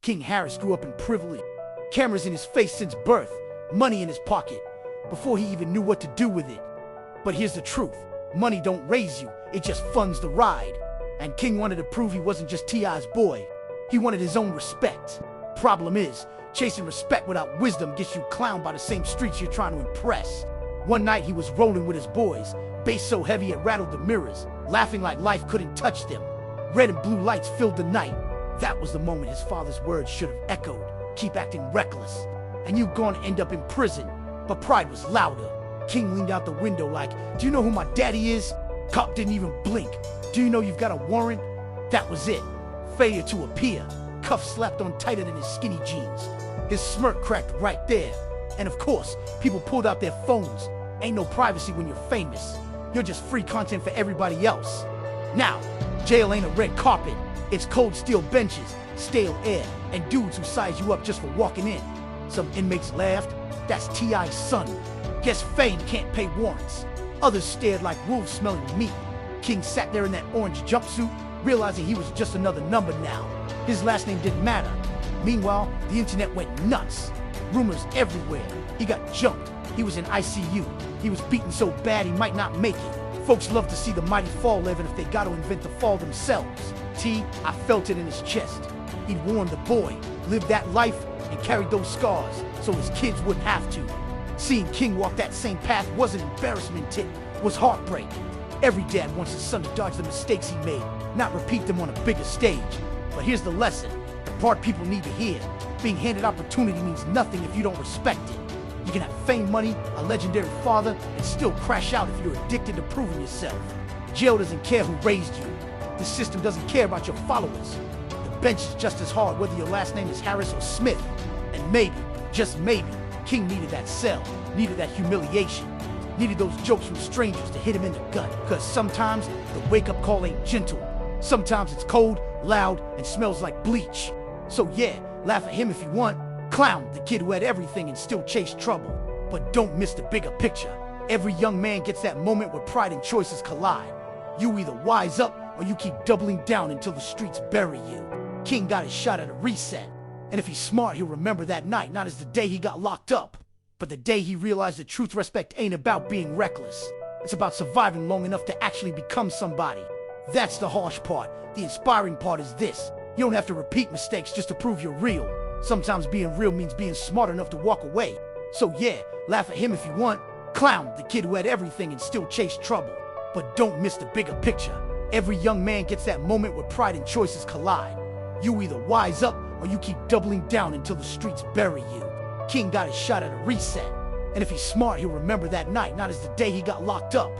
King Harris grew up in privilege. Cameras in his face since birth, money in his pocket, before he even knew what to do with it. But here's the truth, money don't raise you, it just funds the ride. And King wanted to prove he wasn't just T.I.'s boy, he wanted his own respect. Problem is, chasing respect without wisdom gets you clowned by the same streets you're trying to impress. One night he was rolling with his boys, bass so heavy it rattled the mirrors, laughing like life couldn't touch them. Red and blue lights filled the night. That was the moment his father's words should have echoed. Keep acting reckless, and you're gonna end up in prison. But pride was louder. King leaned out the window like, do you know who my daddy is? Cop didn't even blink. Do you know you've got a warrant? That was it. Failure to appear. Cuffs slapped on tighter than his skinny jeans. His smirk cracked right there. And of course, people pulled out their phones. Ain't no privacy when you're famous. You're just free content for everybody else. Now, jail ain't a red carpet. It's cold steel benches, stale air, and dudes who size you up just for walking in. Some inmates laughed. That's T.I.'s son. Guess fame can't pay warrants. Others stared like wolves smelling meat. King sat there in that orange jumpsuit, realizing he was just another number now. His last name didn't matter. Meanwhile, the internet went nuts. Rumors everywhere. He got jumped. He was in ICU. He was beaten so bad he might not make it. Folks love to see the mighty fall even if they got to invent the fall themselves. I felt it in his chest. He'd warned the boy, lived that life, and carried those scars so his kids wouldn't have to. Seeing King walk that same path wasn't embarrassment, it was heartbreak. Every dad wants his son to dodge the mistakes he made, not repeat them on a bigger stage. But here's the lesson, the part people need to hear. Being handed opportunity means nothing if you don't respect it. You can have fame, money, a legendary father, and still crash out if you're addicted to proving yourself. Jail doesn't care who raised you. The system doesn't care about your followers. The bench is just as hard whether your last name is Harris or Smith. And maybe, just maybe, King needed that cell, needed that humiliation, needed those jokes from strangers to hit him in the gut. Cause sometimes the wake-up call ain't gentle. Sometimes it's cold, loud, and smells like bleach. So yeah, laugh at him if you want. Clown the kid who had everything and still chased trouble. But don't miss the bigger picture. Every young man gets that moment where pride and choices collide. You either wise up or you keep doubling down until the streets bury you. King got his shot at a reset. And if he's smart, he'll remember that night not as the day he got locked up, but the day he realized that truth respect ain't about being reckless. It's about surviving long enough to actually become somebody. That's the harsh part. The inspiring part is this. You don't have to repeat mistakes just to prove you're real. Sometimes being real means being smart enough to walk away. So yeah, laugh at him if you want. Clown the kid who had everything and still chased trouble. But don't miss the bigger picture. Every young man gets that moment where pride and choices collide. You either wise up or you keep doubling down until the streets bury you. King got his shot at a reset. And if he's smart, he'll remember that night not as the day he got locked up,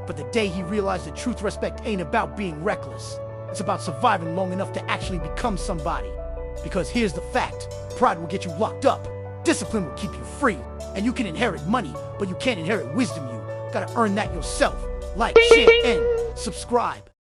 but the day he realized that truth respect ain't about being reckless. It's about surviving long enough to actually become somebody. Because here's the fact, pride will get you locked up, discipline will keep you free, and you can inherit money, but you can't inherit wisdom. You gotta earn that yourself. Like, share, and subscribe.